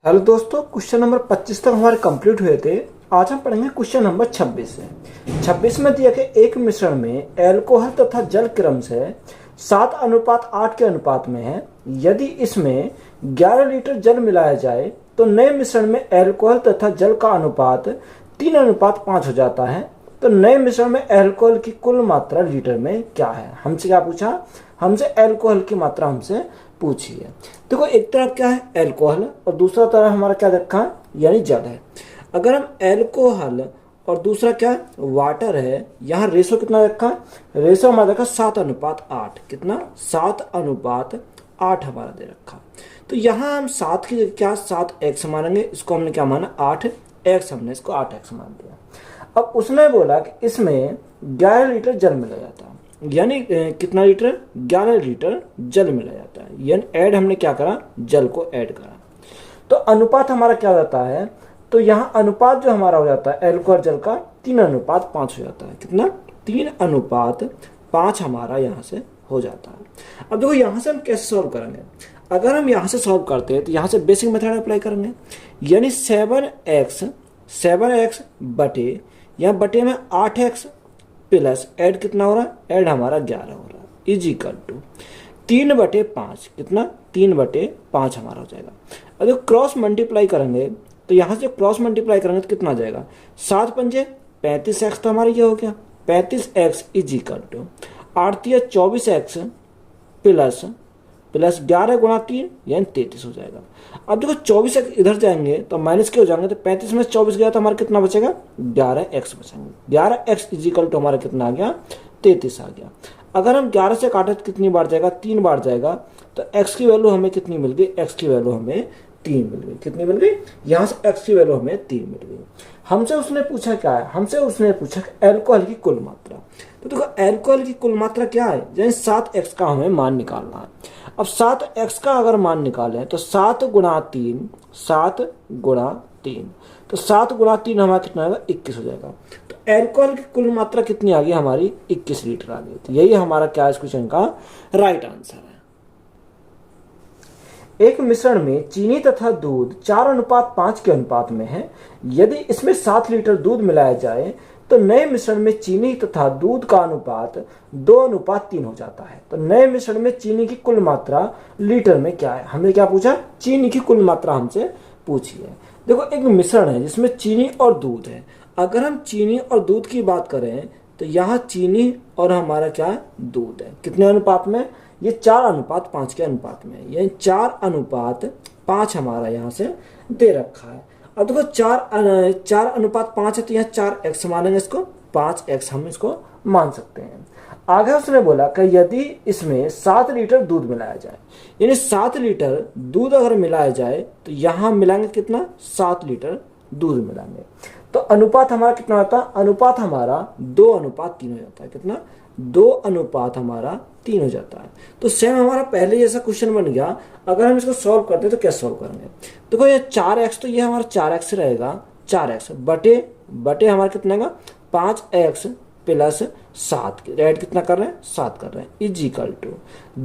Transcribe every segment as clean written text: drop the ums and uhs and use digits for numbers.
Hello दोस्तों, question number 25 तक हमारे कंप्लीट हुए थे। आज हम पढ़ेंगे क्वेश्चन नंबर 26 है। 26 में दिया कि एक मिश्रण में एल्कोहल तथा जल क्रम से 7:8 के अनुपात में है। यदि इसमें 11 लीटर जल मिलाया जाए तो नए मिश्रण में एल्कोहल तथा जल का अनुपात 3:5 हो जाता है। तो नए मिश्रण में एल्कोहल की कुल मात्रा लीटर में क्या है? हमसे क्या पूछा? हमसे एल्कोहल की मात्रा हमसे पूछी है। देखो, एक तरफ क्या है? एल्कोहल, और दूसरा तरफ हमारा क्या रखा है? यानी जल है। अगर हम एल्कोहल और दूसरा क्या है? वाटर है। यहाँ रेशो कितना रखा है? रेशो हमारा रखा 7:8। कितना? 7:8 हमारा दे रखा। तो यहाँ हम 7 की जगह क्या 7x मानेंगे। इसको हमने क्या माना? 8x। हमने इसको 8x मान दिया। अब उसने बोला कि इसमें 11 लीटर जल मिला जाता है। यानी कितना लीटर? 11 लीटर जल मिला जाता है। यानी ऐड हमने क्या करा? जल को ऐड करा। तो अनुपात हमारा क्या हो जाता है? तो यहाँ अनुपात जो हमारा हो जाता है एल्कोहल जल का 3:5 हो जाता है। कितना? 3:5 हमारा यहाँ से हो जाता है। अब देखो, यहाँ से हम कैसे सॉल्व करेंगे? अगर हम यहाँ से सॉल्व करते हैं तो यहाँ से बेसिक मेथड अप्लाई करेंगे। यानी 7x बटे, यहाँ बटे में 8x प्लस ऐड कितना हो रहा है? ऐड हमारा 11 हो रहा है, इज इक्वल टू 3/5। कितना? 3/5 हमारा हो जाएगा। अगर क्रॉस मल्टीप्लाई करेंगे तो यहाँ से क्रॉस मल्टीप्लाई करेंगे तो कितना आ जाएगा? 7×5 35x। तो हमारा ये हो गया 35x is equal to 8×3 24x plus 11 × 3 यानी 33 हो जाएगा। अब देखो, 24x इधर जाएंगे तो माइनस के हो जाएंगे, तो 35 में 24 गया तो हमारा कितना बचेगा? 11x बचेंगे। 11x इज इक्वल टू हमारा कितना आ गया? 33 आ गया। अगर हम 11 से काटे तो कितनी बार जाएगा? 3 बार जाएगा। तो x की वैल्यू हमें कितनी मिल गई? x की वैल्यू हमें 3 मिल गई। कितनी मिल गई? यहाँ से x की वैल्यू हमें 3 मिल गई। हमसे उसने पूछा क्या है? हमसे उसने पूछा एल्कोहल की कुल मात्रा। तो देखो, एल्कोहल की कुल मात्रा क्या है? जैसे 7x का हमें मान निकालना है। अब 7x का अगर मान निकालें तो 7 × 3, 7 × 3, तो 7 × 3 हमारा कितना आएगा? 21 हो जाएगा। तो एल्कोहल की कुल मात्रा कितनी आ गई हमारी? 21 लीटर आ गई। तो यही हमारा क्या इस क्वेश्चन का राइट आंसर है। एक मिश्रण में चीनी तथा दूध 4:5 के अनुपात में है। यदि इसमें 7 लीटर दूध मिलाया जाए तो नए मिश्रण में चीनी तथा दूध का अनुपात 2:3 हो जाता है। तो नए मिश्रण में चीनी की कुल मात्रा लीटर में क्या है? हमने क्या पूछा? चीनी की कुल मात्रा हमसे पूछी है। देखो, एक मिश्रण है जिसमें चीनी और दूध है। अगर हम चीनी और दूध की बात करें तो यहाँ चीनी और हमारा क्या है? दूध है। कितने अनुपात में? ये 4:5 के अनुपात में। ये 4:5 हमारा यहाँ से दे रखा है। अब देखो, 4:5 है तो यहाँ 4x मानेंगे, इसको 5x हम इसको मान सकते हैं। आगे उसने बोला कि यदि इसमें 7 लीटर दूध मिलाया जाए, यानी 7 लीटर दूध अगर मिलाया जाए तो यहाँ मिलाएंगे कितना? 7 लीटर दूध मिलाएंगे। तो अनुपात हमारा कितना होता है? अनुपात हमारा 2:3 हो जाता है। कितना? 2:3 हमारा 3 हो जाता है। तो सेम हमारा पहले जैसा क्वेश्चन बन गया। अगर हम इसको सॉल्व करते हैं तो कैसे सॉल्व करेंगे? देखो, ये 4x, तो ये हमारा 4x रहेगा। 4x बटे हमारा कितना का? 5x plus 7। ऐड कितना कर रहे हैं? 7 कर रहे हैं, इज इक्वल टू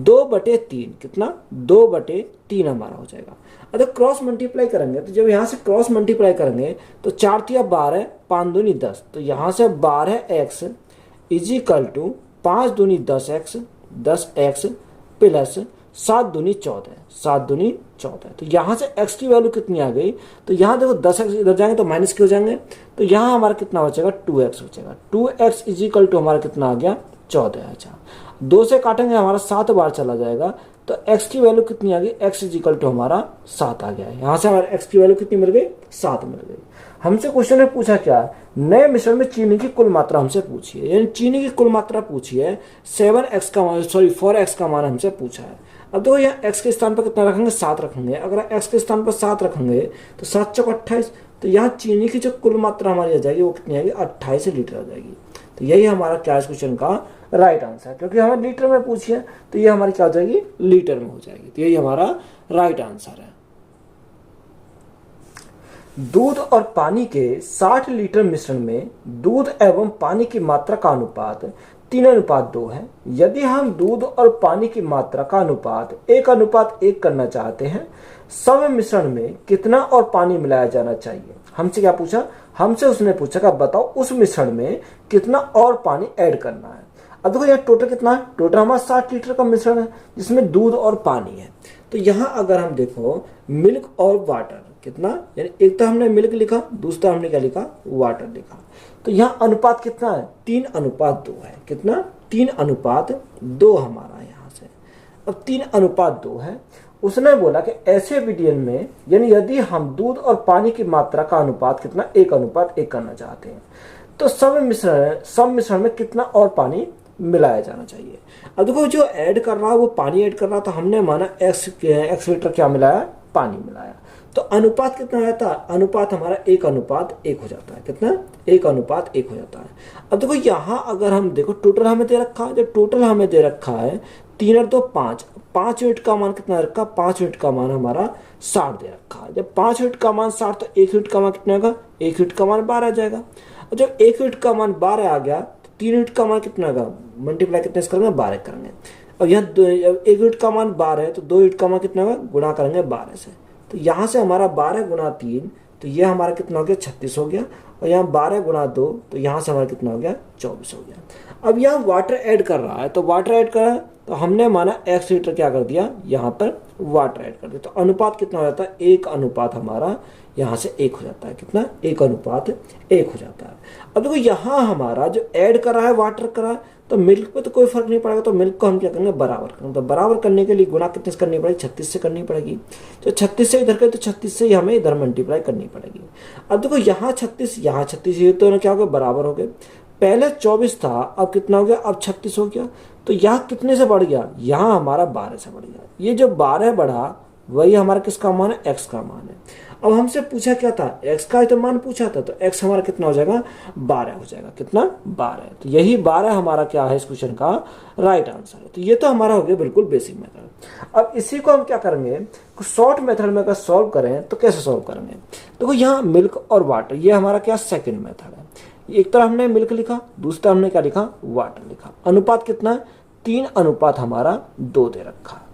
2/3। कितना? 2/3 हमारा हो जाएगा। अगर क्रॉस मल्टीप्लाई करेंगे तो जब यहाँ से क्रॉस मल्टीप्लाई करेंगे तो 4 × 12, 5 दूनी 10। तो यहाँ से 12x इज इक्वल टू 5 दूनी 10x, 10x प्लस 7 दूनी 14, 7 दूनी 14। तो यहाँ से x की वैल्यू कितनी आ गई? तो यहाँ देखो, 10x इधर जाएंगे तो माइनस के हो जाएंगे। तो यहाँ हमारा कितना बचेगा? 2x बचेगा। 2x इज इक्वल टू हमारा कितना आ गया? 14। अच्छा, 2 से काटेंगे हमारा 7 बार चला जाएगा। तो x की वैल्यू कितनी आ गई? x इज इक्वल टू हमारा 7 आ गया है। यहाँ से हमारा x की वैल्यू कितनी मिल गई? 7 मिल गई। हमसे क्वेश्चन ने पूछा क्या? नए मिश्रण में चीनी की कुल मात्रा हमसे पूछी है। यानी चीनी की कुल मात्रा पूछी है। 4x का मान हमसे पूछा है। अब देखो, यहाँ x के स्थान पर कितना रखेंगे? 7 रखेंगे। अगर x के स्थान पर 7 रखेंगे तो 7 × 28। तो यहाँ चीनी की जो कुल मात्रा हमारी आ जाएगी वो कितनी आएगी? 28 लीटर आ जाएगी। तो यही हमारा क्या इस क्वेश्चन का राइट आंसर है, क्योंकि हमें लीटर में पूछी है तो ये हमारी क्या हो जाएगी? लीटर में हो जाएगी। तो यही हमारा राइट आंसर है। दूध और पानी के 60 लीटर मिश्रण में दूध एवं पानी की मात्रा का अनुपात 3:2 है। यदि हम दूध और पानी की मात्रा का अनुपात 1:1 करना चाहते हैं, सब मिश्रण में कितना और पानी मिलाया जाना चाहिए। हमसे क्या पूछा, हमसे उसने पूछा कि बताओ उस मिश्रण में कितना और पानी ऐड करना है। अब देखो यहाँ टोटल कितना है, टोटल हमारा 60 लीटर का मिश्रण है जिसमें दूध और पानी है। तो यहाँ अगर हम देखो मिल्क और वाटर कितना, यानी एक तो हमने मिल्क लिखा, दूसरा हमने क्या लिखा, वाटर लिखा। तो यहाँ अनुपात कितना है, 3:2 है। कितना, 3:2 हमारा यहाँ से। अब 3:2 है। उसने बोला कि ऐसे विलयन में, यानी यदि हम दूध और पानी की मात्रा का अनुपात कितना, 1:1 करना चाहते हैं, तो सब मिश्रण में कितना और पानी मिलाया जाना चाहिए। अब देखो जो ऐड कर रहा है वो पानी ऐड कर रहा, तो हमने माना x लीटर क्या मिलाया, पानी मिलाया। तो अनुपात कितना रहता है, अनुपात हमारा 1:1 हो जाता है। कितना, 1:1 हो जाता है। अब देखो यहाँ अगर हम देखो टोटल हमें दे रखा है, जो टोटल हमें दे रखा है 3 और 2 5, 5 यूनिट का मान कितना रखा, 5 यूनिट का मान हमारा 60 दे रखा है। जब 5 यूनिट का मान 60 तो 1 यूनिट का मान कितना होगा, 1 यूनिट का मान 12 आ जाएगा। और जब 1 यूनिट का मान 12 आ गया तो 3 यूनिट का मान कितना होगा, मल्टीप्लाई कितने से करेंगे, 12 करेंगे। और यहाँ 1 यूनिट का मान 12 है तो 2 यूनिट का मान कितना होगा, गुणा करेंगे 12 से। तो यहाँ से हमारा 12 गुणा 3, तो ये हमारा कितना हो गया, 36 हो गया। और यहाँ 12 गुणा 2, तो यहाँ से हमारा कितना हो गया, 24 हो गया। अब यहाँ वाटर ऐड कर रहा है, तो वाटर ऐड कर रहा है तो हमने माना x लीटर क्या कर दिया, यहाँ पर वाटर ऐड कर दिया। तो अनुपात कितना हो जाता है, 1:1 हमारा यहाँ से 1 हो जाता है। कितना, 1:1 हो जाता है। अब देखो यहाँ हमारा जो ऐड कर रहा है, वाटर कर रहा है, तो मिल्क पे तो कोई फर्क नहीं पड़ेगा। तो मिल्क को हम क्या करेंगे, बराबर करेंगे। तो बराबर करने के लिए गुणा कितने से करनी पड़ेगी, 36 से करनी पड़ेगी। तो 36 से इधर करे तो 36 से हमें इधर मल्टीप्लाई करनी पड़ेगी। अब देखो यहाँ 36, यहाँ 36, ये तो क्या हो गया, बराबर हो गए। पहले 24 था, अब कितना हो गया, अब 36 हो गया। तो यहाँ कितने से बढ़ गया, यहाँ हमारा 12 से बढ़ गया। ये जो 12 बढ़ा वही हमारा किसका मान है, x का मान है। अब हमसे पूछा क्या था, x का तो मान पूछा था, तो x हमारा कितना हो जाएगा, 12 हो जाएगा। कितना, 12। तो यही 12 हमारा क्या है इस क्वेश्चन का राइट आंसर है। तो ये तो हमारा हो गया बिल्कुल बेसिक मेथड। अब इसी को हम क्या करेंगे, शॉर्ट मेथड में अगर सॉल्व करें तो कैसे सॉल्व करेंगे। देखो यहाँ मिल्क और वाटर, ये हमारा क्या सेकेंड मेथड है। एक तरफ हमने मिल्क लिखा, दूसरा हमने क्या लिखा, वाटर लिखा। अनुपात कितना है, 3:2 हमारा 2 दे रखा है।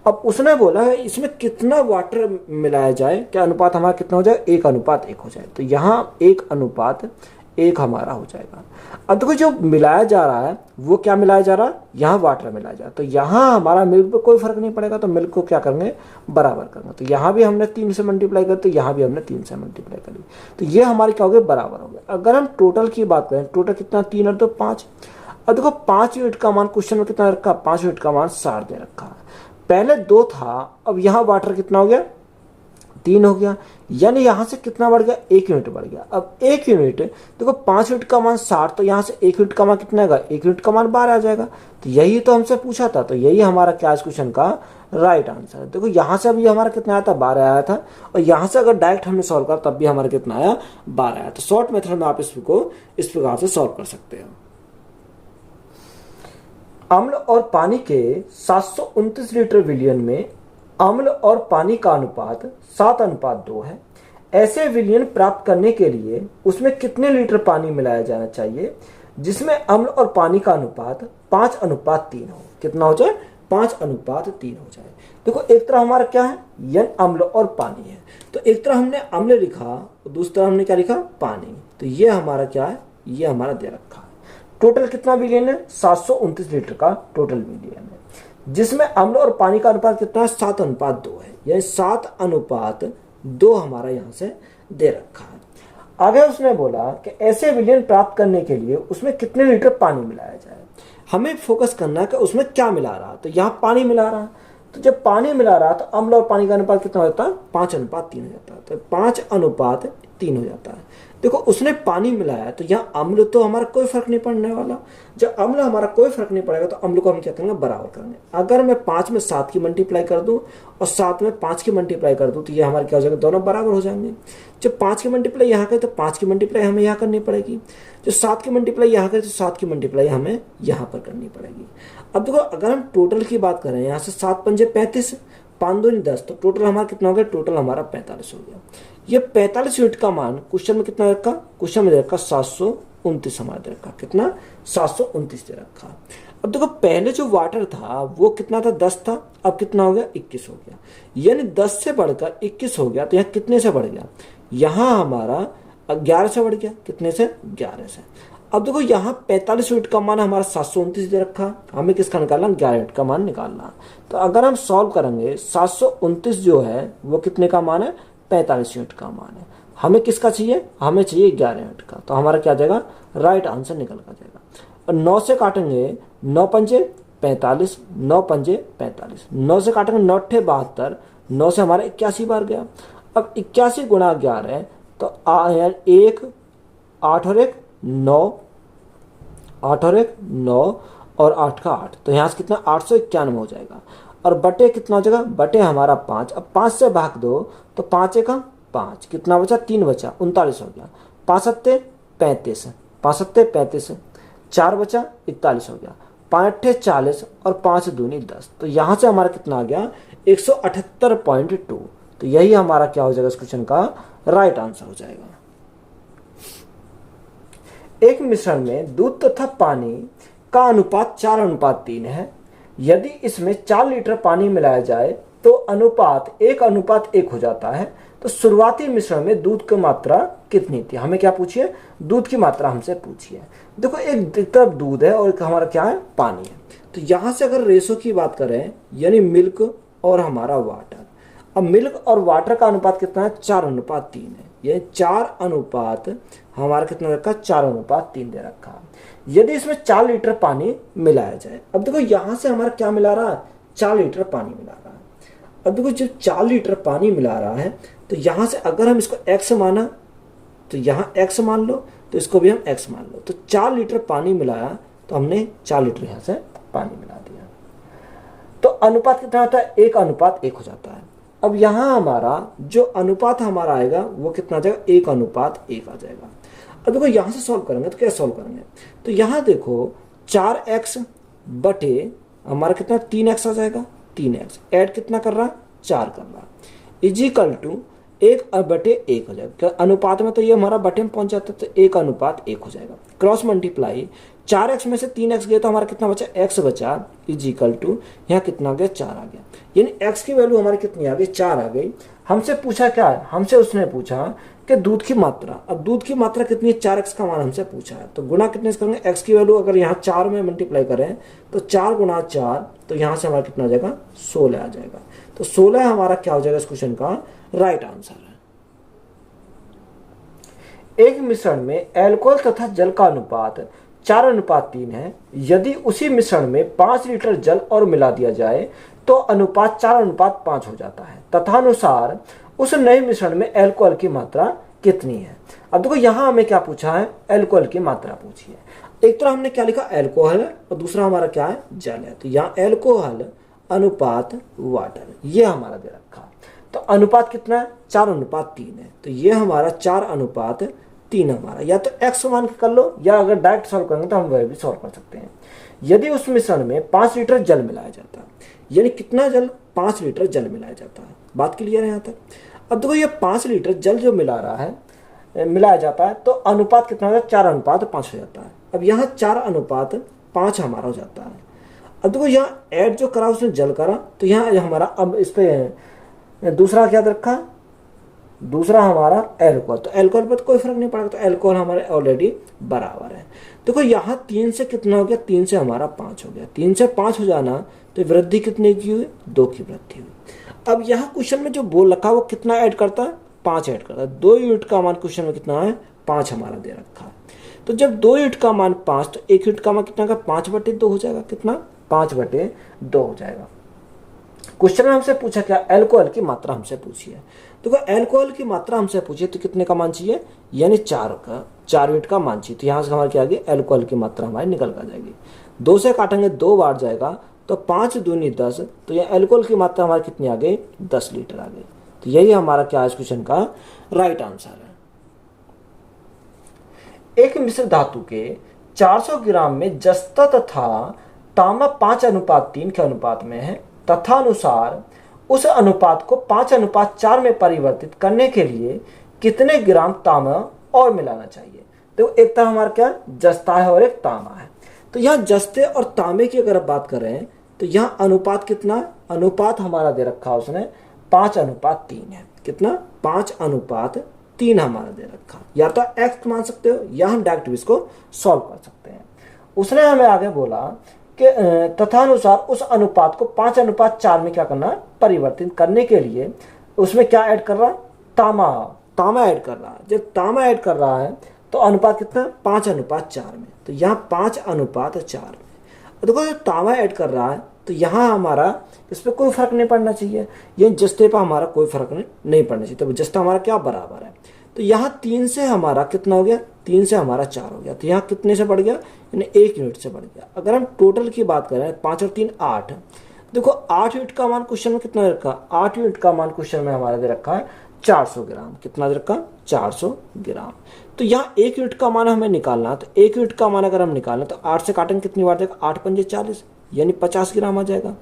अब उसने बोला है इसमें कितना वाटर मिलाया जाए, क्या अनुपात हमारा कितना हो जाए, 1:1 हो जाए। तो यहाँ 1:1 हमारा हो जाएगा। अब देखो जो मिलाया जा रहा है वो क्या मिलाया जा रहा है, यहाँ वाटर मिलाया जा रहा है। तो यहाँ हमारा मिल्क पे कोई फर्क नहीं पड़ेगा, तो मिल्क को क्या करेंगे, बराबर करेंगे। तो यहाँ भी हमने 3 से मल्टीप्लाई कर, तो यहाँ भी हमने 3 से मल्टीप्लाई करी। तो ये हमारे क्या हो गए, बराबर हो गए। अगर हम टोटल की बात करें, टोटल कितना, 3 और 2 5। अब देखो 5 यूनिट का मान क्वेश्चन में कितना रखा, 5 यूनिट का मान 60 दे रखा है। पहले 2 था, अब यहाँ वाटर कितना हो गया, 3 हो गया। यानी यहाँ से कितना बढ़ गया, 1 यूनिट बढ़ गया। अब 1 यूनिट देखो 5 यूनिट का मान 60, तो यहाँ से 1 यूनिट का मान कितना आएगा, 1 यूनिट का मान 12 आ जाएगा। तो यही तो हमसे पूछा था, तो यही हमारा क्या इस क्वेश्चन का राइट आंसर है। देखो यहाँ से अभी हमारा कितना आया था, 12 आया था। और यहाँ से अगर डायरेक्ट हमने सॉल्व करा तब भी हमारा कितना आया, 12 आया। तो शॉर्ट मेथड में आप इसको इस प्रकार से सॉल्व कर सकते हो। अम्ल और पानी के 729 लीटर विलयन में अम्ल और पानी का अनुपात 7:2 है। ऐसे विलयन प्राप्त करने के लिए उसमें कितने लीटर पानी मिलाया जाना चाहिए जिसमें अम्ल और पानी का अनुपात 5:3 हो। कितना हो जाए, 5:3 हो जाए। देखो एक तरह हमारा क्या है, यन अम्ल और पानी है। तो एक तरह हमने अम्ल लिखा और दूसरा हमने क्या लिखा, पानी। तो ये हमारा क्या है, ये हमारा दे रखा है। टोटल कितना विलियन है, 729 लीटर का टोटल विलियन है, जिसमें अम्ल और पानी का अनुपात कितना है, 7:2 है। यानी 7:2 हमारा यहाँ से दे रखा है। आगे उसने बोला कि ऐसे विलियन प्राप्त करने के लिए उसमें कितने लीटर पानी मिलाया जाए। हमें फोकस करना है कि उसमें क्या मिला रहा है। तो यहाँ पानी मिला रहा है, तो जब पानी मिला रहा है तो अम्ल और पानी का अनुपात कितना हो जाता है, 5:3 हो जाता है। तो 5:3 हो जाता है। देखो उसने पानी मिलाया, तो यहाँ अम्ल तो हमारा कोई फर्क नहीं पड़ने वाला। जब अम्ल हमारा कोई फर्क नहीं पड़ेगा तो अम्ल को हम क्या करेंगे, बराबर करेंगे। अगर मैं 5 में 7 की मल्टीप्लाई कर दूं और 7 में 5 की मल्टीप्लाई कर दूं तो ये हमारे क्या हो जाएगा, दोनों बराबर हो जाएंगे। जब 5 की मल्टीप्लाई यहाँ करें तो 5 की मल्टीप्लाई हमें यहाँ करनी पड़ेगी। जो 7 की मल्टीप्लाई यहाँ करें तो 7 की मल्टीप्लाई हमें यहाँ पर करनी पड़ेगी। अब देखो अगर हम टोटल की बात करें, यहाँ से 7 पंजे 35, 5 दूनी 10, तो टोटल हमारा कितना हो गया, टोटल हमारा 45 हो गया। ये 45 यूनिट का मान क्वेश्चन में कितना रखा, क्वेश्चन में रखा 729 729 हमारा दे रखा। कितना? 729 दे रखा। अब देखो पहले जो वाटर था वो कितना था? 10 था। अब कितना हो गया? 21 हो गया। यानी 10 से बढ़कर 21 हो गया। तो यहाँ कितने से बढ़ गया? यहाँ हमारा 11 से बढ़ गया। कितने से? 11 से। अब देखो यहाँ 45 यूनिट का मान हमारा 729 दे रखा। हमें किसका निकालना? 11 यूनिट का मान निकालना। तो अगर हम सॉल्व करेंगे 729 जो है वो कितने का मान है? 45 यूनिट का मान है। हमें किसका चाहिए? हमें चाहिए 11 यूनिट का। तो हमारा क्या जाएगा? राइट आंसर निकल कर जाएगा। और 9 से काटेंगे, 9 पंजे 45, 9 पंजे 45, 9 से काटेंगे 9 अट्ठे 72, 9 से हमारा 81 बार गया। अब 81 गुणा 11 तो 1 8 और 1 9, 8 और 1 9 और 8 का 8, तो यहाँ से कितना? 891 हो जाएगा। और बटे कितना हो जाएगा? बटे हमारा 5। अब 5 से भाग दो तो 5 का 5, कितना बचा? 3 बचा, 39 हो गया। 5 सत्ते 35, 5 सत्ते 35, 4 बचा 41 हो गया। 5 अट्ठे 40 और 5 दूनी 10। तो यहाँ से हमारा कितना आ गया? 178.2। तो यही हमारा क्या हो जाएगा? इस क्वेश्चन का राइट आंसर हो जाएगा। एक मिश्रण में दूध तथा पानी का अनुपात 4:3 है। यदि इसमें 4 लीटर पानी मिलाया जाए तो अनुपात 1:1 हो जाता है। तो शुरुआती मिश्रण में दूध की मात्रा कितनी थी? हमें क्या पूछिए? दूध की मात्रा हमसे पूछिए। देखो एक तरफ दूध है और एक हमारा क्या है? पानी है। तो यहां से अगर रेशो की बात करें यानी मिल्क और हमारा वाटर, अब मिल्क और वाटर का अनुपात कितना है? 4:3 है। ये 4 अनुपात हमारा कितना रखा? 4:3 दे रखा। यदि इसमें 4 लीटर पानी मिलाया जाए, अब देखो यहां से हमारा क्या मिला रहा है? 4 लीटर पानी मिला रहा है। अब देखो जब 4 लीटर पानी मिला रहा है तो यहां से अगर हम इसको x माना तो यहाँ x मान लो, तो इसको भी हम x मान लो। तो 4 लीटर पानी मिलाया तो हमने 4 लीटर यहाँ से पानी मिला दिया। तो अनुपात कितना होता है? 1:1 हो जाता है। अब यहाँ हमारा जो अनुपात हमारा आएगा वो कितना आ जाएगा? 1:1 आ जाएगा। अब देखो यहाँ से सॉल्व करेंगे तो क्या सॉल्व करेंगे? तो यहाँ देखो 4x बटे हमारा कितना? 3x आ जाएगा। 3x ऐड कितना कर रहा? 4 कर रहा, इजिकल टू 1/1 हो जाएगा। अनुपात में तो ये हमारा बटे में पहुंच जाता है, तो 1:1 हो जाएगा। क्रॉस मल्टीप्लाई 4x में से 3x गया तो हमारा कितना बचा? x बचा, इजिकल टू यहाँ कितना आ गया? 4 आ गया। यानी x की वैल्यू हमारी कितनी आ गई? 4 आ गई। हमसे पूछा क्या है? हमसे उसने पूछा कि दूध की मात्रा। अब दूध की मात्रा कितनी है? 4x का मान हमसे पूछा है। तो गुणा कितने से करेंगे? x की वैल्यू अगर यहाँ 4 में मल्टीप्लाई करें तो 4 गुणा 4, तो यहाँ से हमारा कितना आ जाएगा? 16 आ जाएगा। तो 16 हमारा क्या हो जाएगा? इस क्वेश्चन का राइट आंसर है। एक मिश्रण में अल्कोहल तथा जल का अनुपात 4:3 है। यदि उसी मिश्रण में 5 लीटर जल और मिला दिया जाए तो अनुपात 4:5 हो जाता है। तथानुसार उस नए मिश्रण में अल्कोहल की मात्रा कितनी है? अब देखो यहाँ हमें क्या पूछा है? अल्कोहल की मात्रा पूछी है। एक तरह हमने क्या लिखा? अल्कोहल है और दूसरा हमारा क्या है? जल है। तो यहाँ अल्कोहल अनुपात वाटर, ये हमारा दे रखा। तो अनुपात कितना है? 4:3 है। तो ये हमारा 4:3 हमारा, या तो x मान के कर लो या अगर डायरेक्ट सॉल्व करेंगे तो हम वह भी सॉल्व कर सकते हैं। यदि उस मिश्रण में 5 लीटर जल मिलाया जाता है, यानी कितना जल? 5 लीटर जल मिलाया जाता है। बात क्लियर है यहाँ तक? अब देखो ये 5 लीटर जल जो मिलाया जाता है तो अनुपात कितना होगा? 4:5 हो जाता है। अब यहाँ 4:5 हमारा हो जाता है। अब देखो यहाँ ऐड जो करा उसने जल करा, तो यहाँ हमारा अब इस पे दूसरा क्या रखा? दूसरा हमारा अल्कोहल। तो अल्कोहल पर तो कोई फर्क नहीं पड़ेगा, तो अल्कोहल हमारे ऑलरेडी बराबर है। देखो यहाँ 3 से कितना हो गया? 3 से हमारा 5 हो गया। 3 से 5 हो जाना तो वृद्धि कितने की हुई? 2 की वृद्धि हुई। अब यहाँ क्वेश्चन में जो बोल रखा है वो कितना ऐड करता है? 5 ऐड करता है। 2 यूनिट का मान क्वेश्चन में कितना है? 5 हमारा दे रखा है। तो जब 2 यूनिट का मान 5 तो 1 यूनिट का मान कितना का? 5/2 हो जाएगा। कितना? 5/2 हो जाएगा। क्वेश्चन में हमसे पूछा क्या? अल्कोहल की मात्रा हमसे पूछी है। तो अल्कोहल की मात्रा हमसे पूछी तो कितने का मान चाहिए? यानी 4 यूनिट का मान चाहिए। तो यहाँ से हमारे क्या आ गई? अल्कोहल की मात्रा हमारी निकल कर जाएगी। 2 से काटेंगे 2 बार जाएगा तो 5 दूनी 10, तो ये अल्कोहल की मात्रा हमारी कितनी आ गई? 10 लीटर आ गई। तो यही हमारा क्या है? इस क्वेश्चन का राइट आंसर है। एक मिश्र धातु के 400 ग्राम में जस्ता तथा तांबा 5:3 के अनुपात में है। तथानुसार उस अनुपात को 5:4 में परिवर्तित करने के लिए कितने ग्राम तांबा और मिलाना चाहिए? तो एक तरफ हमारा क्या जस्ता है और एक तांबा है। तो यहाँ जस्ते और तांबे की अगर बात करें तो यहाँ अनुपात कितना, अनुपात हमारा दे रखा है उसने 5:3 है। कितना, 5:3 हमारा दे रखा। या तो एक्स मान सकते हो या हम डायरेक्ट इसको सॉल्व कर सकते हैं। उसने हमें आगे बोला कि तथानुसार उस अनुपात को 5:4 में क्या करना है, परिवर्तित करने के लिए उसमें क्या ऐड कर रहा है, तांबा ऐड कर रहा है। जब तांबा ऐड कर रहा है तो अनुपात कितना है, 5:4 में। तो यहाँ 5:4 में देखो जो तांबा ऐड कर रहा है तो यहाँ हमारा इस पर कोई फर्क नहीं पड़ना चाहिए, ये जस्ते पर हमारा कोई फर्क नहीं पड़ना चाहिए। तो जस्ता हमारा क्या बराबर है, तो यहाँ 3 से हमारा कितना हो गया, 3 से हमारा 4 हो गया। तो यहाँ कितने से बढ़ गया, यानी 1 यूनिट से बढ़ गया। अगर हम टोटल की बात करें 5 और 3 8, देखो 8 यूनिट का मान क्वेश्चन में कितना रखा, 8 यूनिट का मान क्वेश्चन में हमारा दे रखा है 400 ग्राम। कितना दे रखा, 400 ग्राम। तो यहाँ 1 यूनिट का मान हमें निकालना है। तो 1 यूनिट का मान अगर हम निकालें तो 8 से काटेंगे कितनी बार जाएगा, 8 पंजे 40, यानी 50 ग्राम आ जाएगा।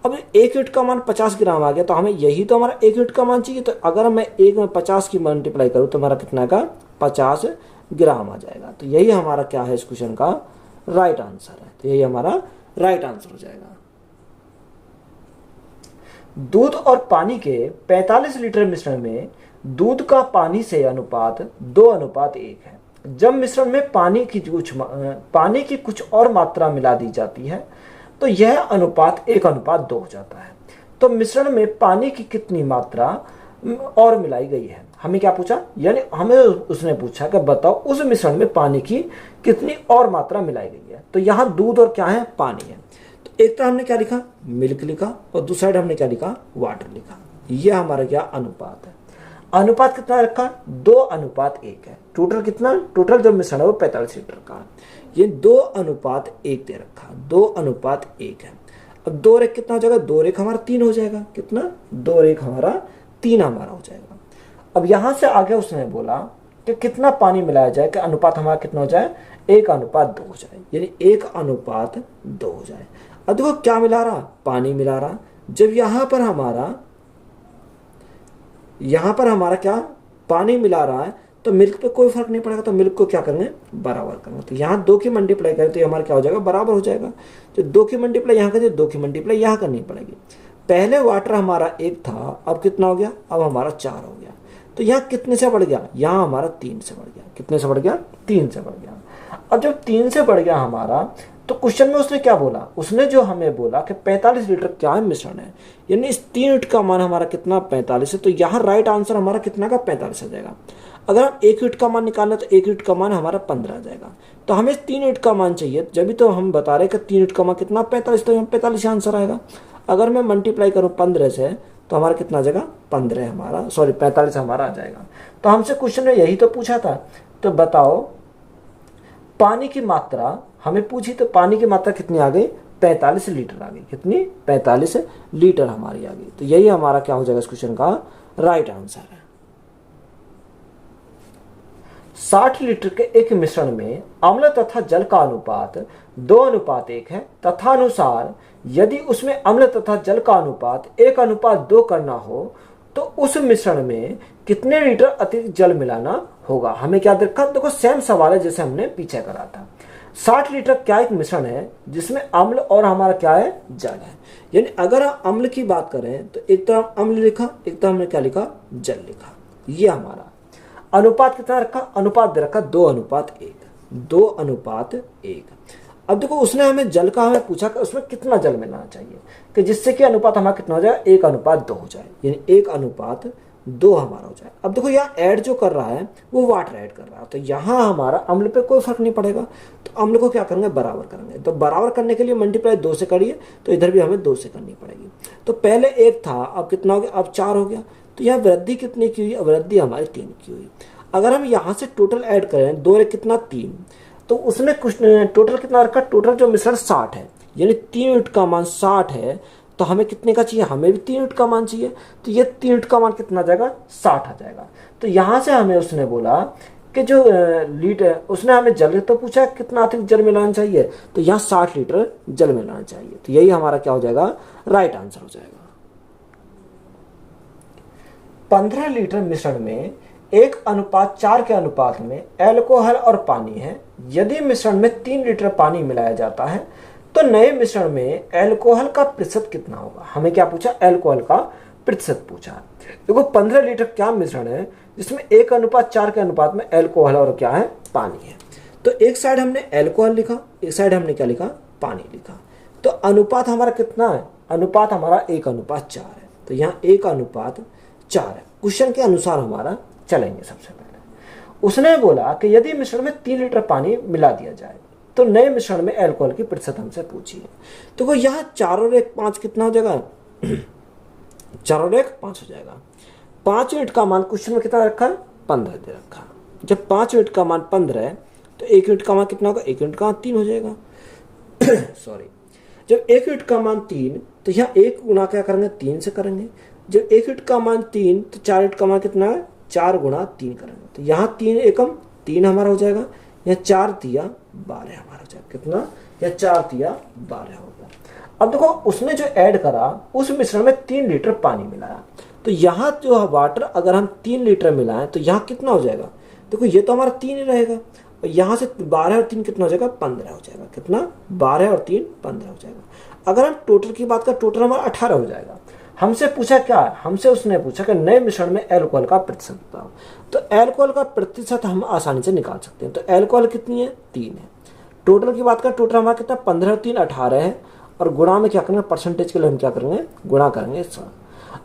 अब 1 यूनिट का मान 50 ग्राम आ गया तो हमें यही तो हमारा 1 यूनिट का मान चाहिए। तो अगर मैं 1 में 50 की मल्टीप्लाई करूँ तो हमारा कितना का 50 ग्राम आ जाएगा। तो यही हमारा क्या है इस क्वेश्चन का राइट आंसर है। तो यही हमारा राइट आंसर हो जाएगा। दूध और पानी के 45 लीटर मिश्रण में दूध का पानी से अनुपात 2:1 है। जब मिश्रण में पानी की कुछ और मात्रा मिला दी जाती है तो यह अनुपात 1:2 हो जाता है। तो मिश्रण में पानी की कितनी मात्रा और मिलाई गई है, हमें क्या पूछा, यानी हमें उसने पूछा कि बताओ उस मिश्रण में पानी की कितनी और मात्रा मिलाई गई है। तो यहाँ दूध और क्या है, पानी है। तो एक तरफ हमने क्या लिखा, मिल्क लिखा, और दूसरी साइड हमने क्या लिखा, वाटर लिखा। यह हमारा क्या अनुपात है। अनुपात कितना रखा, 2:1 है। टोटल कितना, टोटल जो मिश्रण है वो 45 लीटर का। ये 2:1 दे रखा, 2:1 है। अब 2 रेख कितना हो जाएगा, 2 रेख हमारा 3 हो जाएगा। कितना, 2 रेख हमारा 3 हमारा हो जाएगा। अब यहां से आगे उसने बोला कि कितना पानी मिलाया जाए कि अनुपात हमारा कितना हो जाए, 1:2 हो जाए, यानी 1:2 हो जाए। अब देखो क्या मिला रहा, पानी मिला रहा। जब यहां पर हमारा क्या पानी मिला रहा है तो मिल्क पे कोई फर्क नहीं पड़ेगा। तो मिल्क को क्या करेंगे, बराबर करेंगे। तो यहाँ 2 की मल्टीप्लाई करें तो हमारा क्या हो जाएगा, बराबर हो जाएगा। तो 2 की मल्टीप्लाई यहाँ करें, 2 की मल्टीप्लाई यहाँ करनी पड़ेगी। पहले वाटर हमारा 1 था, अब कितना हो गया, अब हमारा 4 हो गया। तो यहाँ कितने से बढ़ गया, यहाँ हमारा 3 से बढ़ गया। कितने से बढ़ गया, 3 से बढ़ गया। अब जब 3 से बढ़ गया हमारा, तो क्वेश्चन में उसने क्या बोला, उसने जो हमें बोला कि 45 लीटर क्या है, मिश्रण है, यानी इस 3 यूनिट का मान हमारा कितना, 45 है। तो यहाँ राइट आंसर हमारा कितना का, 45 आ जाएगा। अगर हम 1 यूनिट का मान निकालना तो 1 यूनिट का मान हमारा 15 आ जाएगा। तो हमें 3 यूनिट का मान चाहिए, जब भी तो हम बता रहे कि 3 यूनिट का मान कितना, 45, तो 45 आंसर आएगा। अगर मैं मल्टीप्लाई करूँ 15 से तो हमारा कितना आ जाएगा, 15 हमारा, सॉरी 45 हमारा आ जाएगा। तो हमसे क्वेश्चन ने यही तो पूछा था। तो बताओ पानी की मात्रा हमें पूछी, तो पानी की मात्रा कितनी आ गई, 45 लीटर आ गई। कितनी, 45 लीटर हमारी आ गई। तो यही हमारा क्या हो जाएगा इस क्वेश्चन का राइट आंसर है। 60 लीटर के एक मिश्रण में अम्ल तथा जल का अनुपात 2:1 है। तथानुसार यदि उसमें अम्ल तथा जल का अनुपात 1:2 करना हो तो उस मिश्रण में कितने लीटर अतिरिक्त जल मिलाना होगा। हमें क्या देखा, देखो सेम सवाल है जैसे हमने पीछे करा था। 60 लीटर क्या एक मिश्रण है जिसमें अम्ल और हमारा क्या है, जल है। यानी अगर हम अम्ल की बात करें तो एक तरफ अम्ल लिखा, एक तरफ हमने क्या लिखा, जल लिखा। ये हमारा अनुपात कितना रखा, अनुपात दे रखा 2:1, 2:1। अब देखो उसने हमें जल का हमें पूछा कि उसमें कितना जल मिलाना चाहिए कि जिससे कि अनुपात हमारा कितना हो जाए, 1:2 हो जाए, यानी 1:2 हमारा हो जाए। अब देखो यहाँ ऐड जो कर रहा है वो वाटर ऐड कर रहा है। तो यहाँ हमारा अम्ल पे कोई फर्क नहीं पड़ेगा। तो अम्ल को क्या करेंगे, बराबर करेंगे। तो बराबर करने के लिए मल्टीप्लाई 2 से करिए, तो इधर भी हमें 2 से करनी पड़ेगी। तो पहले 1 था, अब कितना हो गया, अब 4 हो गया। तो यह वृद्धि कितनी की हुई, वृद्धि हमारी 3 की हुई। अगर हम यहाँ से टोटल ऐड करें, 2 कितना 3, तो उसने कुछ टोटल कितना रखा, टोटल जो मिश्रण 60 है, यानी 3 यूनिट का मान 60 है। तो हमें कितने का चाहिए, हमें भी 3 यूनिट का मान चाहिए। तो ये 3 यूनिट का मान कितना आ जाएगा, 60 आ जाएगा। तो यहाँ से हमें उसने बोला कि जो लीटर, उसने हमें जल तो पूछा कितना अतिरिक्त जल मिलाना चाहिए, तो यहाँ 60 लीटर जल मिलाना चाहिए। तो यही हमारा क्या हो जाएगा, राइट आंसर हो जाएगा। 15 लीटर मिश्रण में 1:4 के अनुपात में एल्कोहल और पानी है। यदि मिश्रण में 3 लीटर पानी मिलाया जाता है तो नए मिश्रण में एल्कोहल का प्रतिशत कितना होगा। हमें क्या पूछा, एल्कोहल का प्रतिशत पूछा। देखो 15 लीटर क्या मिश्रण है जिसमें 1:4 के अनुपात में एल्कोहल और क्या है, पानी है। तो एक साइड हमने एल्कोहल लिखा, एक साइड हमने क्या लिखा, पानी लिखा। तो अनुपात हमारा कितना है, अनुपात हमारा 1:4 है। तो यहाँ 1:4 है। क्वेश्चन के अनुसार हमारा चलेंगे। सबसे पहले उसने बोला कि यदि मिश्रण में 3 लीटर पानी मिला दिया जाए तो नए मिश्रण में एल्कोहल की प्रतिशत हमसे पूछी है। तो वो यहाँ 4 और 1 5 कितना हो जाएगा 4 और 1 5 हो जाएगा। 5 यूनिट का मान क्वेश्चन में कितना रखा है, 15 दे रखा। जब 5 यूनिट का मान 15 है तो 1 यूनिट का मान कितना होगा, 1 यूनिट का मान 3 हो जाएगा। सॉरी, जब 1 यूनिट का मान 3 तो यहाँ 1 गुना क्या करेंगे, 3 से करेंगे। जब 1 यूनिट का मान 3 तो 4 यूनिट का मान कितना है, 4 गुना 3 करेंगे। तो यहाँ 3 एकम 3 हमारा हो जाएगा, यहाँ 4 तिया 12 हमारा हो जाएगा। कितना, या 4 तिया 12 होगा। अब देखो उसने जो ऐड करा उस मिश्रण में 3 लीटर पानी मिलाया। तो यहाँ जो वाटर अगर हम 3 लीटर मिलाएं तो यहाँ कितना हो जाएगा, देखो ये तो हमारा 3 ही रहेगा। और यहाँ से 12 और 3 कितना हो जाएगा, 15 हो जाएगा। कितना, 12 और 3 15 हो जाएगा। अगर हम टोटल की बात करें, टोटल हमारा 18 हो जाएगा। हमसे पूछा क्या, हमसे उसने पूछा कि नए मिश्रण में एल्कोहल का प्रतिशत बताओ। तो एल्कोहल का प्रतिशत हम आसानी से निकाल सकते हैं। तो एल्कोहल कितनी है, 3 है। टोटल की बात करें, टोटल हमारा कितना, 15 और 3 18 है। और गुणा में क्या करेंगे, परसेंटेज के लिए हम क्या करेंगे, गुणा करेंगे 100।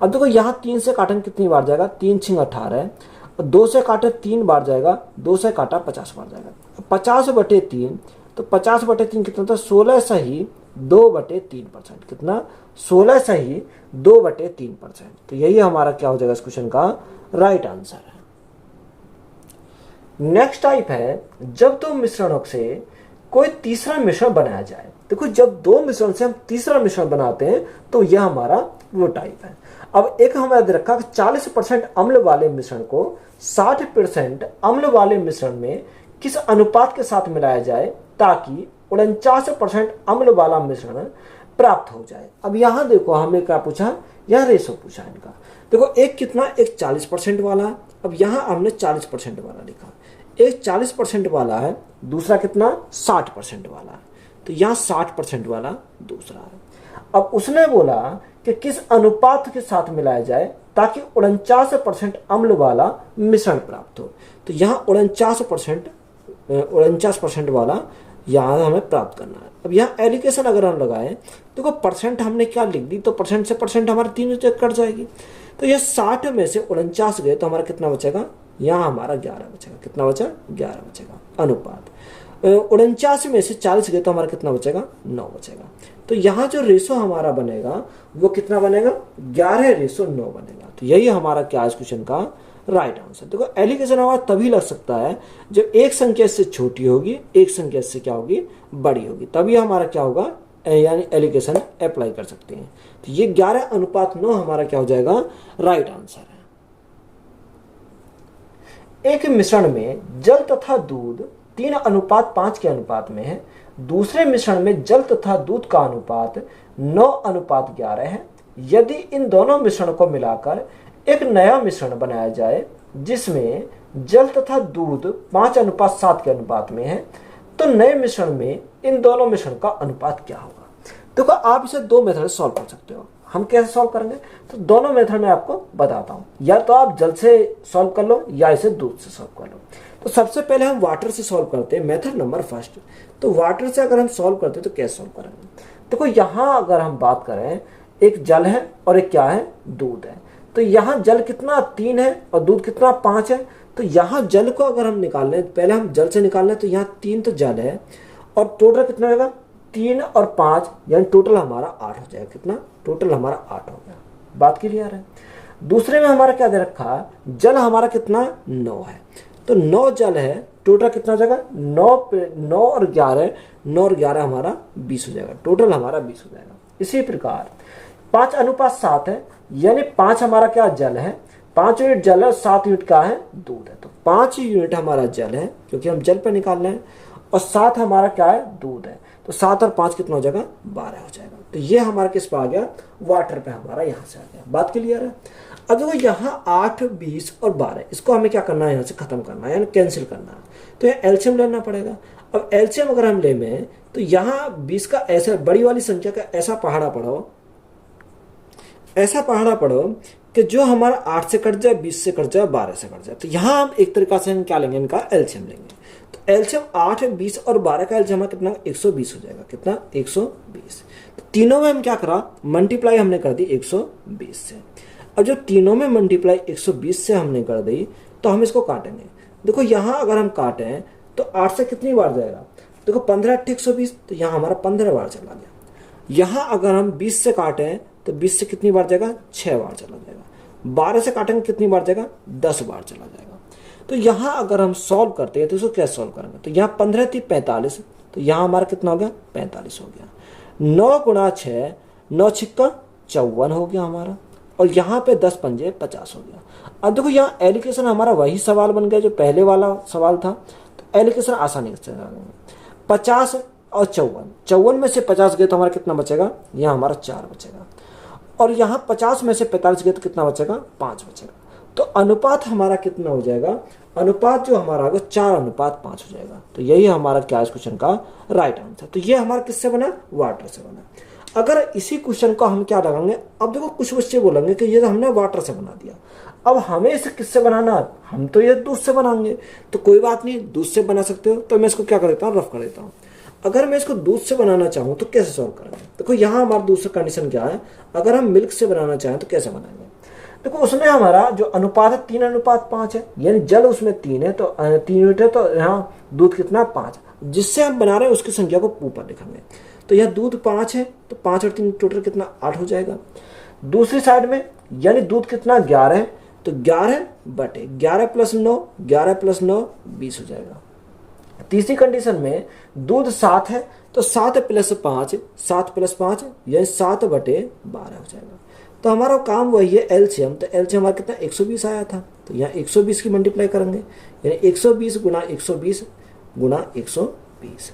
अब देखो यहाँ 3 से काटेंगे कितनी बार जाएगा, 3 6 18 है। और 2 से काटे 3 बार जाएगा, 2 से काटा 50 बार जाएगा। 50/3 तो 50/3 कितना था, 16 सही 2/3%। कितना, 16 सही 2/3%। तो यही हमारा क्या हो जाएगा इस क्वेश्चन का राइट आंसर है। नेक्स्ट टाइप है, जब दो मिश्रणों से कोई तीसरा मिश्रण बनाया जाए। देखो जब 2 मिश्रण से हम तीसरा मिश्रण बनाते हैं तो यह हमारा वो टाइप है। अब एक हमारा दे रखा कि 40% अम्ल वाले मिश्रण को 60% अम्ल वाले मिश्रण में किस अनुपात के साथ मिलाया जाए ताकि 49% अम्ल वाला मिश्रण प्राप्त हो जाए। अब यहाँ देखो हमें क्या पूछा, यह रेशो पूछा इनका। देखो एक कितना, एक 40% वाला है। अब यहाँ हमने 40% वाला लिखा, एक 40% वाला है, दूसरा कितना 60% वाला है। तो यहाँ 60% वाला दूसरा है। अब उसने बोला कि किस अनुपात के साथ मिलाया जाए ताकि 49% अम्ल वाला मिश्रण प्राप्त हो। तो यहाँ 49% वाला यहाँ हमें प्राप्त करना है। अब यहाँ एलिगेशन अगर हम लगाएं, देखो परसेंट हमने क्या लिख दी, तो परसेंट से परसेंट हमारे 3 कट जाएगी। तो यह 60 में से 49 गए तो हमारा कितना बचेगा, यहाँ हमारा 11 बचेगा। कितना बचा, 11 बचेगा अनुपात। 49 में से 40 गए तो हमारा कितना बचेगा, 9 बचेगा। तो यहाँ जो रेशो हमारा बनेगा वो कितना बनेगा, 11:9 बनेगा। तो यही हमारा क्या इस क्वेश्चन का राइट आंसर। देखो एलिगेशन हमारा तभी लग सकता है जब एक संख्या इससे छोटी होगी, एक संख्या इससे क्या होगी, बड़ी होगी, तभी हमारा क्या होगा, यानी एलिगेशन अप्लाई कर सकते हैं। तो ये 11:9 हमारा क्या हो जाएगा, राइट आंसर है। एक मिश्रण में जल तथा दूध 3:5 के अनुपात में है। दूसरे मिश्रण में जल तथा दूध का अनुपात 9:11 है। यदि इन दोनों मिश्रण को मिलाकर एक नया मिश्रण बनाया जाए जिसमें जल तथा दूध 5:7 के अनुपात में है तो नए मिश्रण में इन दोनों मिश्रण का अनुपात क्या होगा। देखो आप इसे 2 मेथड से सॉल्व कर सकते हो। हम कैसे सॉल्व करेंगे, तो दोनों मेथड में आपको बताता हूँ। या तो आप जल से सॉल्व कर लो या इसे दूध से सॉल्व कर लो। तो सबसे पहले हम वाटर से सॉल्व करते हैं, मेथड नंबर फर्स्ट। तो वाटर से अगर हम सॉल्व करते हैं तो कैसे सॉल्व करेंगे, देखो यहाँ अगर हम बात करें, एक जल है और एक क्या है, दूध है। तो यहाँ जल कितना 3 है और दूध कितना 5 है। तो यहाँ जल को अगर हम निकाल लें, पहले हम जल से निकाल लें, तो यहाँ 3 तो जल है और टोटल कितना होगा, 3 और 5 यानी टोटल हमारा 8 हो जाएगा। कितना, टोटल हमारा 8 हो गया। बात क्लियर है। दूसरे में हमारा क्या दे रखा, जल हमारा कितना 9 है। तो 9 जल है, टोटल कितना हो जाएगा, 9 और 11 हमारा 20 हो जाएगा। टोटल हमारा 20 हो जाएगा। इसी प्रकार 5:7 है, यानी 5 हमारा क्या जल है, 5 यूनिट जल है, 7 यूनिट का है दूध है। तो 5 यूनिट हमारा जल है क्योंकि हम जल पे निकाल रहे हैं, और 7 हमारा क्या है, दूध है। तो 7 और 5 कितना हो जाएगा, 12 हो जाएगा। तो ये हमारा किस पे आ गया, वाटर पे हमारा यहाँ से आ गया। बात क्लियर है। अब देखो यहाँ 8, 20 और 12 इसको हमें क्या करना है, यहाँ से खत्म करना है यानी कैंसिल करना है, तो यहाँ एलसीएम लेना पड़ेगा। अब एलसीएम अगर हम ले में तो यहाँ 20 का ऐसा बड़ी वाली संख्या का ऐसा पहाड़ा पढ़ो, ऐसा पहाड़ा पढ़ो कि जो हमारा 8 से कट जाए, 20 से कट जाए, 12 से कट जाए। तो यहाँ हम एक तरीका से हम क्या लेंगे, इनका एलसीएम लेंगे। तो एलसीएम 8, 20 और 12 का एलसीएम कितना 120 हो जाएगा, कितना 120। तो तीनों में हम क्या करा, मल्टीप्लाई हमने कर दी 120 से। अब जो तीनों में मल्टीप्लाई 120 से हमने कर दी तो हम इसको काटेंगे। देखो यहाँ अगर हम काटें तो 8 से कितनी बार जाएगा, देखो 15 8 120, तो यहाँ हमारा 15 बार चला गया। यहाँ अगर हम 20 से काटें तो 20 से कितनी बार जाएगा, 6 बार चला जाएगा। 12 से काटेंगे कितनी बार जाएगा, 10 बार चला जाएगा। तो यहाँ अगर हम सॉल्व करते हैं तो इसको कैसे सॉल्व करेंगे, तो यहाँ 15 थी 45, तो यहाँ हमारा कितना हो गया 45 हो गया। 9 गुणा 6, 9 छिक्का 54 हो गया हमारा, और यहाँ पे 10 पंजे 50 हो गया। अब देखो यहाँ एलिकेशन हमारा वही सवाल बन गया जो पहले वाला सवाल था, तो एलिकेशन आसानी से 50 और 54 में से 50 गए तो हमारा कितना बचेगा, यहाँ हमारा 4 बचेगा। और यहाँ 50 में से 45 गए तो कितना बचेगा, 5 बचेगा। तो अनुपात हमारा कितना हो जाएगा, अनुपात जो हमारा होगा 4:5 हो जाएगा। तो यही हमारा क्या इस क्वेश्चन का राइट आंसर। तो ये हमारा किससे बना, वाटर से बना। अगर इसी क्वेश्चन को हम क्या लगाएंगे, अब देखो कुछ बच्चे बोलेंगे कि ये तो हमने वाटर से बना दिया, अब हमें इसे किससे बनाना, हम तो ये दूध से बनाएंगे। तो कोई बात नहीं, दूध से बना सकते हो। तो मैं इसको क्या कर देता हूँ, रफ कर देता हूँ। अगर मैं इसको दूध से बनाना चाहूँ तो कैसे सॉल्व करेंगे, देखो यहाँ हमारा दूसरा कंडीशन क्या है, अगर हम मिल्क से बनाना चाहें तो कैसे बनाएंगे। देखो उसमें हमारा जो अनुपात है 3:5 है, यानी जल उसमें 3 है तो 3 लीटर, तो यहाँ दूध कितना 5, जिससे हम बना रहे हैं उसकी संख्या को ऊपर लिखेंगे। तो यह दूध 5 है, तो 5 और 3 टोटल कितना 8 हो जाएगा। दूसरी साइड में यानी दूध कितना 11 है, तो 11/11 + 9, 11 + 9 20 हो जाएगा। तीसरी कंडीशन में दूध 7 है, तो 7 + 5, 7 + 5 यानी 7/12 हो जाएगा। तो हमारा काम वही है एलसीएम, तो एलसीएम हमारा कितना 120 आया था, तो यहाँ 120 की मल्टीप्लाई करेंगे, यानी 120 × 120 × 120।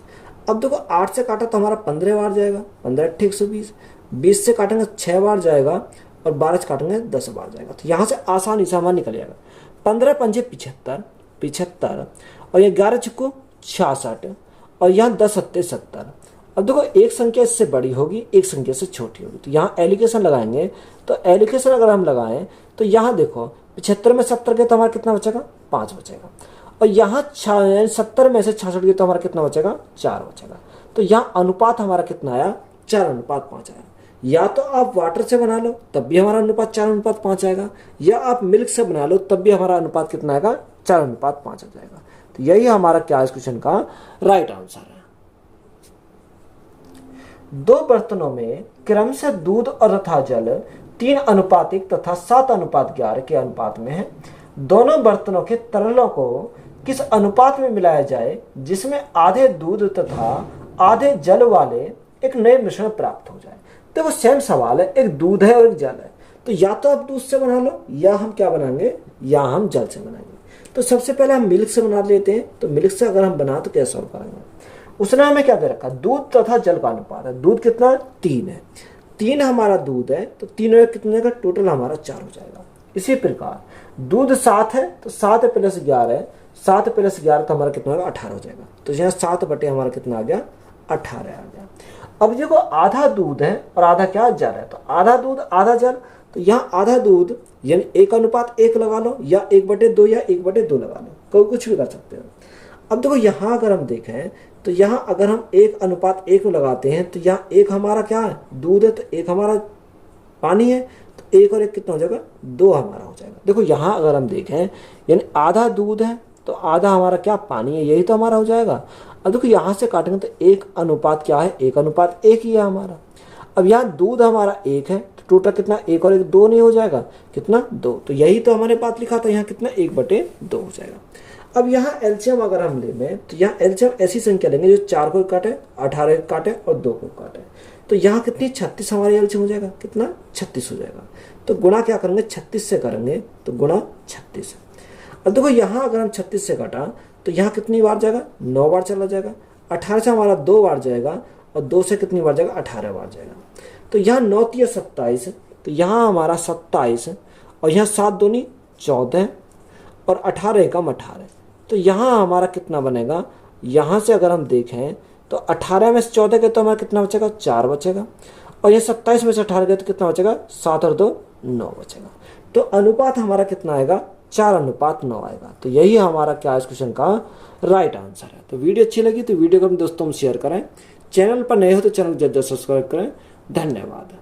अब देखो 8 से काटा तो हमारा 15 बार जाएगा, 15 8 120, 20 से काटेंगे 6 बार जाएगा, और 12 से काटेंगे 10 बार जाएगा। तो यहाँ से आसानी से हमारा निकल जाएगा। 15 पंजे 75, और ये 11 छिक्को 66, और यहाँ 10 सत्ते 70। अब देखो एक संख्या इससे बड़ी होगी, एक संख्या से छोटी होगी, तो यहाँ एलिकेशन लगाएंगे। तो एलिकेशन अगर हम लगाएं तो यहाँ देखो 75 में 70 गए तो हमारा कितना बचेगा, 5 बचेगा। और यहाँ 70 में से 66 गए तो हमारा कितना बचेगा, 4 बचेगा। तो यहाँ अनुपात हमारा कितना आया, 4:5 आया। या तो आप वाटर से बना लो तब भी हमारा अनुपात 4:5 आएगा, या आप मिल्क से बना लो तब भी हमारा अनुपात कितना आएगा, 4:5 आ जाएगा। तो यही हमारा क्या इस क्वेश्चन का राइट आंसर है। 2 बर्तनों में क्रमशः दूध और तथा जल 3:1 तथा 7:11 के अनुपात में है। दोनों बर्तनों के तरलों को किस अनुपात में मिलाया जाए जिसमें आधे दूध तथा आधे जल वाले एक नए मिश्रण प्राप्त हो जाए। देखो सेम सवाल है, एक दूध है और एक जल है, तो या तो आप दूध से बना लो या हम क्या बनाएंगे, या हम जल से बनाएंगे। तो सबसे पहले हम मिल्क से बना लेते हैं। तो मिल्क से अगर हम बना तो कैसे सॉल्व करेंगे, उसने हमें क्या दे रखा, दूध तथा जल का अनुपात है। दूध कितना 3 है, 3 हमारा दूध है, तो 3 कितने का टोटल हमारा 4 हो जाएगा। इसी प्रकार दूध 7 है, तो 7 + 11, 7 + 11 तो हमारा कितना होगा 18 हो जाएगा। तो यहाँ 7 बटे हमारा कितना आ गया, 18 आ गया। अब देखो आधा दूध है और आधा क्या जल है, तो आधा दूध आधा जल, तो यहाँ आधा दूध यानी 1:1 लगा लो, या 1/2 या 1/2 लगा लो, कोई कुछ भी कर सकते हो। अब देखो यहाँ अगर हम देखें तो यहाँ अगर हम 1:1 लगाते हैं तो यहाँ 1 हमारा क्या है, दूध है, तो 1 हमारा पानी है, तो 1 और 1 कितना हो जाएगा, 2 हमारा हो जाएगा। देखो यहाँ अगर हम देखें यानी आधा दूध है तो आधा हमारा क्या पानी है, यही तो हमारा हो जाएगा। अब देखो यहाँ से काटेंगे तो 1 अनुपात क्या है, 1:1 ही है हमारा। अब यहाँ दूध हमारा 1 है, तो टोटल कितना 1 और 1 2 नहीं हो जाएगा, कितना 2। तो यही तो हमारे बात लिखा था, यहाँ कितना 1/2 हो जाएगा। अब यहाँ एलसीएम अगर हम लें तो यहाँ एलसीएम ऐसी संख्या लेंगे जो 4 को काटे, 18 को काटे और 2 को काटे। तो यहाँ कितनी 36 हमारे एलसीएम हो जाएगा, कितना 36 हो जाएगा। तो गुणा क्या करेंगे, 36 से करेंगे, तो गुणा 36। अब देखो यहाँ अगर हम 36 से काटा तो यहाँ कितनी बार जाएगा, 9 बार चला जाएगा। 18 से हमारा 2 बार जाएगा, और 2 से कितनी बार जाएगा, 18 बार जाएगा। तो यहाँ 9 × 27, तो यहाँ हमारा 27, और यहाँ 7 दूनी 14 और 18 एकम 18। तो यहाँ हमारा कितना बनेगा, यहाँ से अगर हम देखें तो 18 में से 14 गए तो हमारा कितना बचेगा, 4 बचेगा। और ये 27 में से 18 गए तो कितना बचेगा, 7 और 2 9 बचेगा। तो अनुपात हमारा कितना आएगा, 4:9 आएगा। तो यही हमारा क्या इस क्वेश्चन का राइट आंसर है। तो वीडियो अच्छी लगी तो वीडियो को अपने दोस्तों में शेयर करें। चैनल पर नए हो तो चैनल को जल्द सब्सक्राइब करें। धन्यवाद।